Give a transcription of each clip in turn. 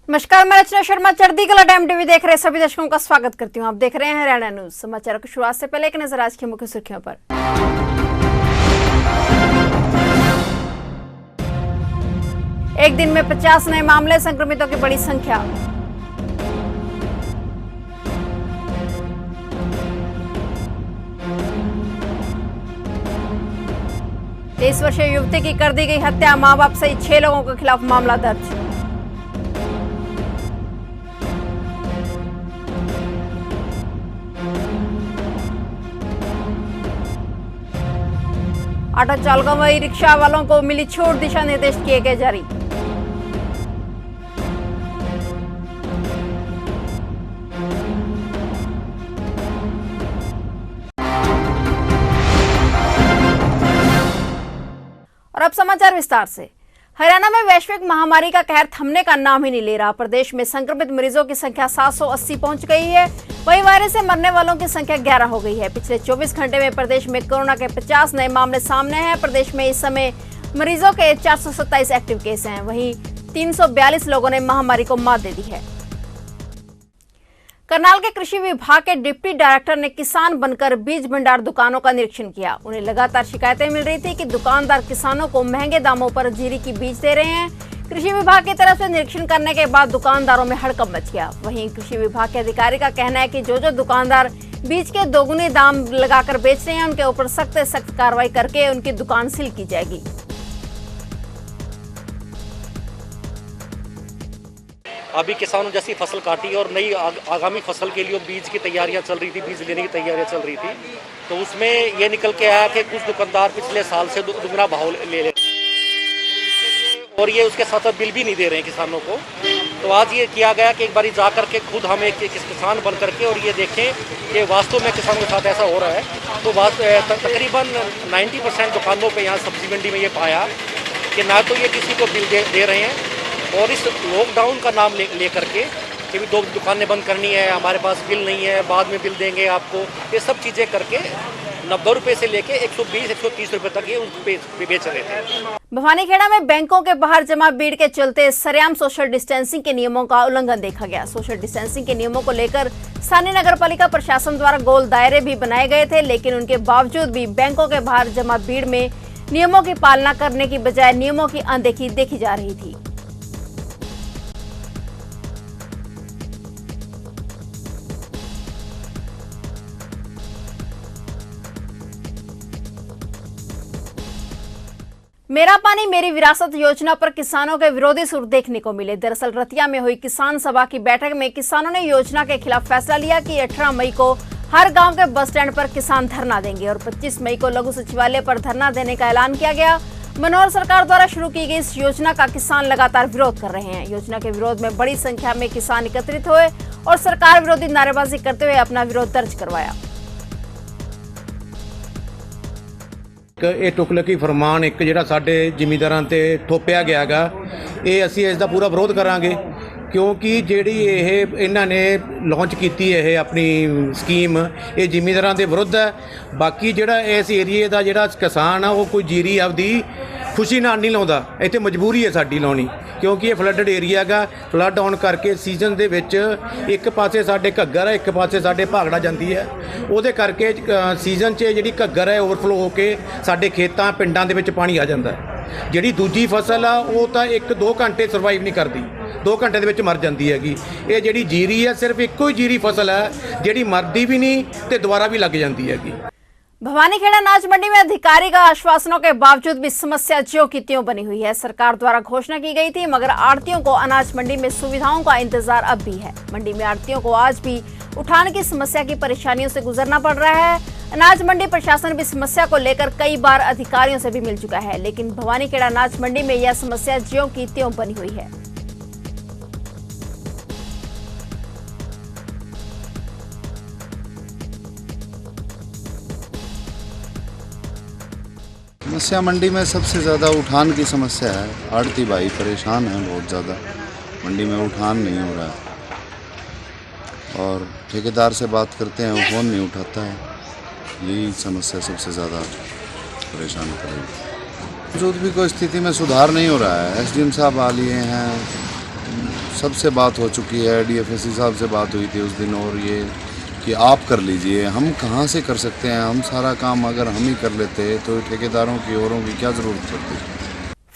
नमस्कार, मैं रचना शर्मा चढ़ती कला टाइम टीवी देख रहे सभी दर्शकों का स्वागत करती हूं। आप देख रहे हैं हरियाणा न्यूज। समाचारों की शुरुआत से पहले एक नजर आज की मुख्य सुर्खियों पर। एक दिन में 50 नए मामले, संक्रमितों की बड़ी संख्या। तेईस वर्षीय युवती की कर दी गई हत्या, मां बाप सहित 6 लोगों के खिलाफ मामला दर्ज। ऑटो चालकों व ई रिक्शा वालों को मिली छूट, दिशा निर्देश किए गए जारी। और अब समाचार विस्तार से। हरियाणा में वैश्विक महामारी का कहर थमने का नाम ही नहीं ले रहा। प्रदेश में संक्रमित मरीजों की संख्या 780 पहुंच गई है। वहीं वायरस से मरने वालों की संख्या 11 हो गई है। पिछले 24 घंटे में प्रदेश में कोरोना के 50 नए मामले सामने हैं। प्रदेश में इस समय मरीजों के 427 एक्टिव केस हैं। वहीं 342 लोगों ने महामारी को मात दे दी है। करनाल के कृषि विभाग के डिप्टी डायरेक्टर ने किसान बनकर बीज भंडार दुकानों का निरीक्षण किया। उन्हें लगातार शिकायतें मिल रही थी कि दुकानदार किसानों को महंगे दामों पर जीरी की बीज दे रहे हैं। कृषि विभाग की तरफ से निरीक्षण करने के बाद दुकानदारों में हड़कंप मच गया। वहीं कृषि विभाग के अधिकारी का कहना है कि जो दुकानदार बीज के दोगुने दाम लगाकर बेच रहे हैं, उनके ऊपर सख्त से सख्त कार्रवाई करके उनकी दुकान सील की जाएगी। अभी किसानों जैसी फसल काटी और नई आगामी फसल के लिए बीज की तैयारियां चल रही थी, बीज लेने की तैयारियां चल रही थी, तो उसमें ये निकल के आया कि कुछ दुकानदार पिछले साल से दुगना भाव ले रहे और ये उसके साथ बिल भी नहीं दे रहे हैं किसानों को। तो आज ये किया गया कि एक बारी जा करके खुद हम एक किसान बन करके और ये देखें कि वास्तव में किसानों के साथ ऐसा हो रहा है। तो तकरीबन 90% दुकानों पे यहाँ सब्जी मंडी में ये पाया कि ना तो ये किसी को बिल दे रहे हैं, और इस लॉकडाउन का नाम ले करके कि भी 2 दुकानें बंद करनी है, हमारे पास बिल नहीं है, बाद में बिल देंगे आपको, ये सब चीज़ें करके 90 रुपये से लेके 120-130 रुपये तक ये उन बेच रहे थे। भवानीखेड़ा में बैंकों के बाहर जमा भीड़ के चलते सरेआम सोशल डिस्टेंसिंग के नियमों का उल्लंघन देखा गया। सोशल डिस्टेंसिंग के नियमों को लेकर स्थानीय नगर पालिका प्रशासन द्वारा गोल दायरे भी बनाए गए थे, लेकिन उनके बावजूद भी बैंकों के बाहर जमा भीड़ में नियमों की पालना करने की बजाय नियमों की अनदेखी देखी जा रही थी। मेरा पानी मेरी विरासत योजना पर किसानों के विरोधी सुर देखने को मिले। दरअसल रतिया में हुई किसान सभा की बैठक में किसानों ने योजना के खिलाफ फैसला लिया कि 18 मई को हर गांव के बस स्टैंड पर किसान धरना देंगे और 25 मई को लघु सचिवालय पर धरना देने का ऐलान किया गया। मनोहर सरकार द्वारा शुरू की गई इस योजना का किसान लगातार विरोध कर रहे हैं। योजना के विरोध में बड़ी संख्या में किसान एकत्रित हुए और सरकार विरोधी नारेबाजी करते हुए अपना विरोध दर्ज करवाया। ਇਹ ਟੁਕਲਕੀ ਫਰਮਾਨ ਇੱਕ ਜਿਹੜਾ ਸਾਡੇ ਜ਼ਿਮੀਂਦਾਰਾਂ ਤੇ ਥੋਪਿਆ ਗਿਆ ਗਾ, ਇਹ ਅਸੀਂ ਇਸ ਦਾ ਪੂਰਾ ਵਿਰੋਧ ਕਰਾਂਗੇ ਕਿਉਂਕਿ ਜਿਹੜੀ ਇਹਨਾਂ ਨੇ ਲਾਂਚ ਕੀਤੀ ਇਹ ਆਪਣੀ ਸਕੀਮ ਇਹ ਜ਼ਿਮੀਂਦਾਰਾਂ ਦੇ ਵਿਰੁੱਧ ਹੈ। ਬਾਕੀ ਜਿਹੜਾ ਇਸ ਏਰੀਏ ਦਾ ਜਿਹੜਾ ਕਿਸਾਨ ਆ ਉਹ ਕੋਈ ਜੀਰੀ ਆਪਦੀ ਖੁਸ਼ੀ ਨਾਲ ਨਹੀਂ ਲਾਉਂਦਾ, ਇੱਥੇ ਮਜਬੂਰੀ ਹੈ ਸਾਡੀ ਲਾਉਣੀ ਕਿਉਂਕਿ ਇਹ ਫਲੱਡਡ ਏਰੀਆ ਗਾ। ਫਲੱਡ ਆਉਣ ਕਰਕੇ ਸੀਜ਼ਨ ਦੇ ਵਿੱਚ ਇੱਕ ਪਾਸੇ ਸਾਡੇ ਘੱਗਰ ਹੈ, ਇੱਕ ਪਾਸੇ ਸਾਡੇ ਭਾਗੜਾ ਜਾਂਦੀ ਹੈ, ਉਹਦੇ ਕਰਕੇ ਸੀਜ਼ਨ 'ਚ ਜਿਹੜੀ ਘੱਗਰ ਹੈ ਓਵਰਫਲੋ ਹੋ ਕੇ ਸਾਡੇ ਖੇਤਾਂ ਪਿੰਡਾਂ ਦੇ ਵਿੱਚ ਪਾਣੀ ਆ ਜਾਂਦਾ ਹੈ। ਜਿਹੜੀ ਦੂਜੀ ਫਸਲ ਆ ਉਹ ਤਾਂ 1-2 ਘੰਟੇ ਸਰਵਾਈਵ ਨਹੀਂ ਕਰਦੀ, 2 ਘੰਟੇ ਦੇ ਵਿੱਚ ਮਰ ਜਾਂਦੀ ਹੈਗੀ। ਇਹ ਜਿਹੜੀ ਜੀਰੀ ਹੈ ਸਿਰਫ ਇੱਕੋ ਹੀ ਜੀਰੀ ਫਸਲ ਹੈ ਜਿਹੜੀ मरती भी नहीं तो दोबारा भी लग जाती हैगी। भवानीखेड़ा अनाज मंडी में अधिकारी का आश्वासनों के बावजूद भी समस्या ज्यों की त्यों बनी हुई है। सरकार द्वारा घोषणा की गई थी मगर आढ़तियों को अनाज मंडी में सुविधाओं का इंतजार अब भी है। मंडी में आढ़तियों को आज भी उठान की समस्या की परेशानियों से गुजरना पड़ रहा है। अनाज मंडी प्रशासन भी समस्या को लेकर कई बार अधिकारियों से भी मिल चुका है, लेकिन भवानीखेड़ा अनाज मंडी में यह समस्या ज्यों की त्यों बनी हुई है। समस्या मंडी में सबसे ज़्यादा उठान की समस्या है। आड़ती भाई परेशान हैं बहुत ज़्यादा, मंडी में उठान नहीं हो रहा है और ठेकेदार से बात करते हैं वो फ़ोन नहीं उठाता है। यही समस्या सबसे ज़्यादा परेशान कर रही है। मौजूद भी कोई स्थिति में सुधार नहीं हो रहा है। एसडीएम साहब आ लिए हैं, सबसे बात हो चुकी है, डीएफएससी साहब से बात हुई थी उस दिन, और ये कि आप कर लीजिए। हम कहाँ से कर सकते हैं? हम सारा काम अगर हम ही कर लेते तो ठेकेदारों की औरों की क्या ज़रूरत पड़ती?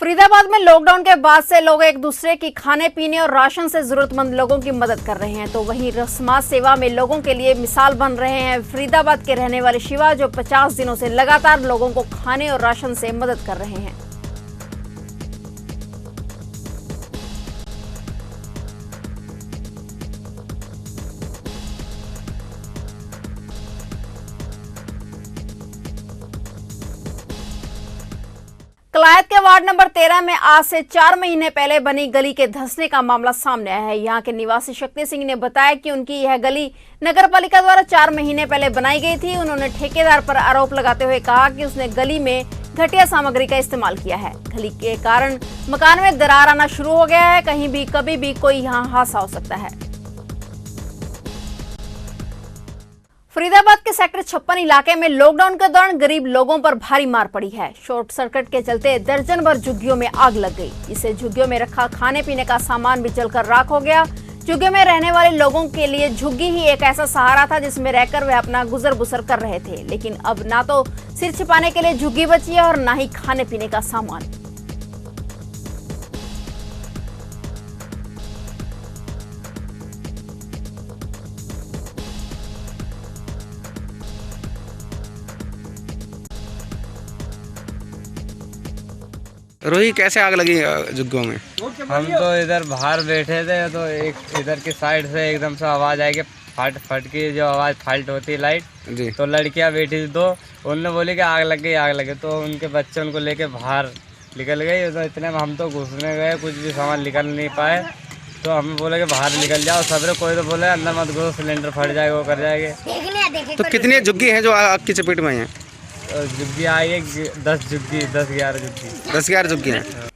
फरीदाबाद में लॉकडाउन के बाद से लोग एक दूसरे की खाने पीने और राशन से जरूरतमंद लोगों की मदद कर रहे हैं, तो वहीं समाज सेवा में लोगों के लिए मिसाल बन रहे हैं फरीदाबाद के रहने वाले शिवा, जो 50 दिनों से लगातार लोगों को खाने और राशन से मदद कर रहे हैं। कलायत के वार्ड नंबर 13 में आज से 4 महीने पहले बनी गली के धंसने का मामला सामने आया है। यहां के निवासी शक्ति सिंह ने बताया कि उनकी यह गली नगरपालिका द्वारा 4 महीने पहले बनाई गई थी। उन्होंने ठेकेदार पर आरोप लगाते हुए कहा कि उसने गली में घटिया सामग्री का इस्तेमाल किया है। गली के कारण मकान में दरार आना शुरू हो गया है। कहीं भी कभी भी कोई यहाँ हादसा हो सकता है। फरीदाबाद के सेक्टर 56 इलाके में लॉकडाउन के दौरान गरीब लोगों पर भारी मार पड़ी है। शॉर्ट सर्किट के चलते दर्जन भर झुग्गियों में आग लग गई। इससे झुग्गियों में रखा खाने पीने का सामान भी जलकर राख हो गया। झुग्गियों में रहने वाले लोगों के लिए झुग्गी ही एक ऐसा सहारा था जिसमें रहकर वह अपना गुजर बसर कर रहे थे, लेकिन अब ना तो सिर छिपाने के लिए झुग्गी बची है और ना ही खाने पीने का सामान। रोही, कैसे आग लगी झुग्गियों में? हम तो इधर बाहर बैठे थे तो एक इधर की साइड से एकदम से आवाज़ आई कि फट फट की जो आवाज़ फाल्ट होती है लाइट जी। तो लड़कियां बैठी थी, तो उनने बोली कि आग लग गई आग लगे, तो उनके बच्चे उनको लेके बाहर निकल गए। तो इतने में हम तो घुसने गए, कुछ भी सामान निकल नहीं पाए, तो हमें बोले कि बाहर निकल जाओ सबरे। कोई तो बोले अंदर मत घुसो, सिलेंडर फट जाएगा, वो कर जाएंगे। तो कितनी झुग्गी हैं जो आग की चपेट में हैं? झुग्गी आई है 10 झुग्गी, 10-11 झुग्गी, 10-11 झुग्गी हैं।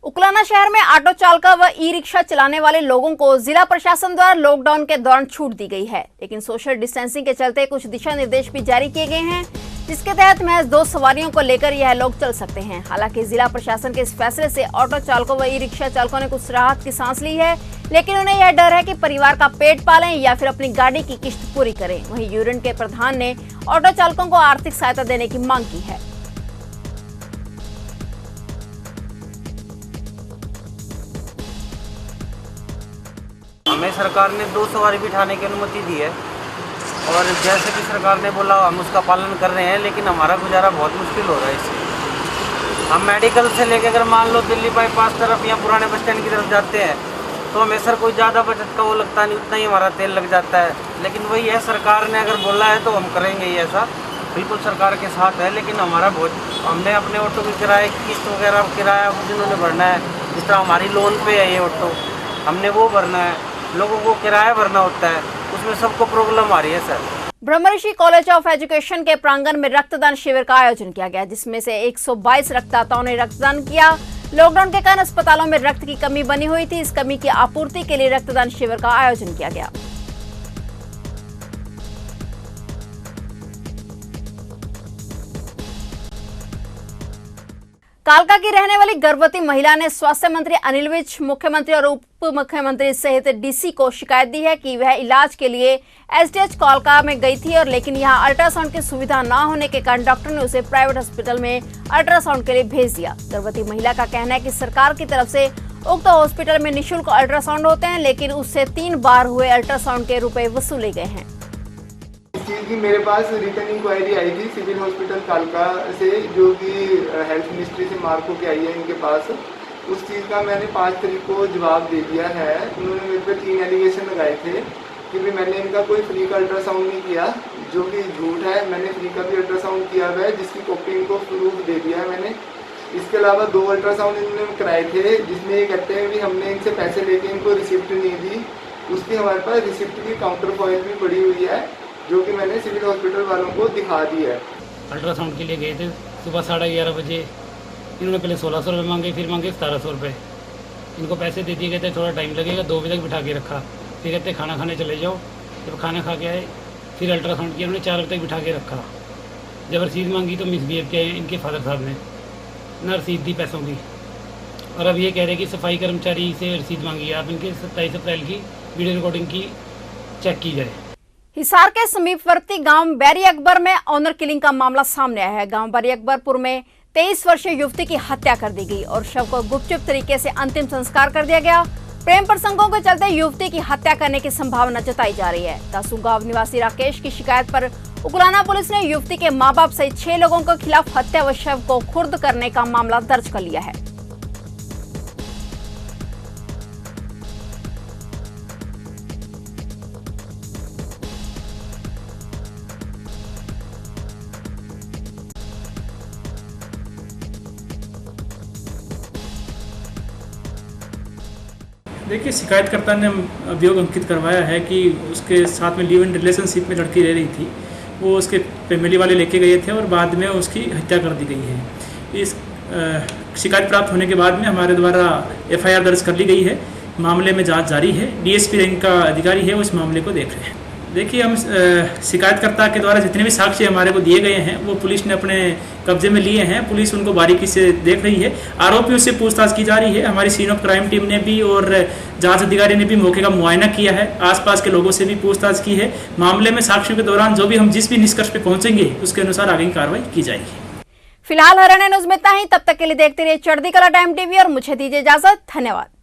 उकलाना शहर में ऑटो चालकों व ई रिक्शा चलाने वाले लोगों को जिला प्रशासन द्वारा लॉकडाउन के दौरान छूट दी गई है, लेकिन सोशल डिस्टेंसिंग के चलते कुछ दिशा निर्देश भी जारी किए गए हैं, जिसके तहत महज 2 सवारियों को लेकर यह लोग चल सकते हैं। हालांकि जिला प्रशासन के इस फैसले से ऑटो चालकों व ई रिक्शा चालकों ने कुछ राहत की सांस ली है, लेकिन उन्हें यह डर है कि परिवार का पेट पालें या फिर अपनी गाड़ी की किश्त पूरी करें। वहीं यूनियन के प्रधान ने ऑटो चालकों को आर्थिक सहायता देने की मांग की है। हमें सरकार ने 2 सवारी बिठाने की अनुमति दी है और जैसे कि सरकार ने बोला हम उसका पालन कर रहे हैं, लेकिन हमारा गुजारा बहुत मुश्किल हो रहा है इससे। हम मेडिकल से लेकर अगर मान लो दिल्ली बाईपास तरफ या पुराने बस स्टैंड की तरफ जाते हैं तो हमें सर कोई ज़्यादा बचत का वो लगता नहीं, उतना ही हमारा तेल लग जाता है। लेकिन वही है, सरकार ने अगर बोला है तो हम करेंगे ही, ऐसा बिल्कुल सरकार के साथ है। लेकिन हमारा बहुत, हमने अपने ऑटो की किराए किस्त वगैरह किराया जिन्होंने भरना है, जिस तरह हमारी लोन पे है ये ऑटो, हमने वो भरना है, लोगों को किराया भरना होता है, उसमें सबको प्रॉब्लम आ रही है sir. Brahmrishi college of education के प्रांगण में रक्तदान शिविर का आयोजन किया गया, जिसमें से 122 रक्तदाताओं ने रक्तदान किया। लॉकडाउन के कारण अस्पतालों में रक्त की कमी बनी हुई थी। इस कमी की आपूर्ति के लिए रक्तदान शिविर का आयोजन किया गया। कालका की रहने वाली गर्भवती महिला ने स्वास्थ्य मंत्री अनिल विज, मुख्यमंत्री और उप मुख्यमंत्री सहित डीसी को शिकायत दी है कि वह इलाज के लिए एसडीएच कालका में गई थी और लेकिन यहां अल्ट्रासाउंड की सुविधा न होने के कारण डॉक्टर ने उसे प्राइवेट हॉस्पिटल में अल्ट्रासाउंड के लिए भेज दिया। गर्भवती महिला का कहना है कि सरकार की तरफ से उक्त हॉस्पिटल में निःशुल्क अल्ट्रासाउंड होते हैं, लेकिन उससे 3 बार हुए अल्ट्रासाउंड के रुपए वसूले गए हैं। इस चीज़ की मेरे पास रिटर्न इंक्वायरी आई थी सिविल हॉस्पिटल कालका से, जो कि हेल्थ मिनिस्ट्री से मार्क होके आई है इनके पास। उस चीज़ का मैंने 5 तारीख को जवाब दे दिया है। उन्होंने मेरे पे 3 एलिगेशन लगाए थे कि भी मैंने इनका कोई फ्री का अल्ट्रासाउंड नहीं किया, जो कि झूठ है। मैंने फ्री का भी अल्ट्रासाउंड किया हुआ है, जिसकी कॉपी इनको प्रूफ दे दिया है मैंने। इसके अलावा 2 अल्ट्रासाउंड इन्होंने कराए थे, जिसमें ये कहते हैं कि हमने इनसे पैसे लेके इनको रिसिप्ट नहीं दी। उसकी हमारे पास रिसिप्ट की काउंटर फॉइल भी पड़ी हुई है, जो कि मैंने सिविल हॉस्पिटल वालों को दिखा दी है। अल्ट्रासाउंड के लिए गए थे सुबह 11:30 बजे। इन्होंने पहले 1600 रुपये मांगे, फिर मांगे 1700 रुपये। इनको पैसे दे दिए गए थे, थोड़ा टाइम लगेगा, 2 बजे तक बिठा के रखा। फिर कहते खाना खाने चले जाओ। जब खाना खा के आए फिर अल्ट्रासाउंड किया, उन्होंने 4 बजे तक बिठा के रखा। जब रसीद मांगी तो मिसबिहेव किया इनके फादर साहब ने, ना रसीद दी पैसों की। और अब ये कह रहे हैं कि सफाई कर्मचारी से रसीद मांगी है। आप इनके 27 अप्रैल की वीडियो रिकॉर्डिंग की चेक की जाए। हिसार के समीपवर्ती गांव बैरी अकबर में ऑनर किलिंग का मामला सामने आया है। गांव बैरी अकबरपुर में 23 वर्षीय युवती की हत्या कर दी गई और शव को गुपचुप तरीके से अंतिम संस्कार कर दिया गया। प्रेम प्रसंगों के चलते युवती की हत्या करने की संभावना जताई जा रही है। तासू गांव निवासी राकेश की शिकायत पर उकुलाना पुलिस ने युवती के मां बाप सहित 6 लोगों के खिलाफ हत्या व शव को खुर्द करने का मामला दर्ज कर लिया है। देखिए, शिकायतकर्ता ने अभियोग अंकित करवाया है कि उसके साथ में लिव इन रिलेशनशिप में लड़की रह रही थी। वो उसके फैमिली वाले लेके गए थे और बाद में उसकी हत्या कर दी गई है। इस शिकायत प्राप्त होने के बाद में हमारे द्वारा एफआईआर दर्ज कर ली गई है। मामले में जांच जारी है। डीएसपी रैंक का अधिकारी है, वो इस मामले को देख रहे हैं। देखिए, हम शिकायतकर्ता के द्वारा जितने भी साक्ष्य हमारे को दिए गए हैं वो पुलिस ने अपने कब्जे में लिए हैं। पुलिस उनको बारीकी से देख रही है। आरोपियों से पूछताछ की जा रही है। हमारी सीन ऑफ क्राइम टीम ने भी और जांच अधिकारी ने भी मौके का मुआयना किया है। आसपास के लोगों से भी पूछताछ की है। मामले में साक्ष्यों के दौरान जो भी हम जिस भी निष्कर्ष पे पहुंचेंगे उसके अनुसार आगे की कार्रवाई की जाएगी। फिलहाल हरियाणा न्यूज में इतना ही। तब तक के लिए देखते रहिए चढ़ती कला टाइम टीवी और मुझे दीजिए इजाजत। धन्यवाद।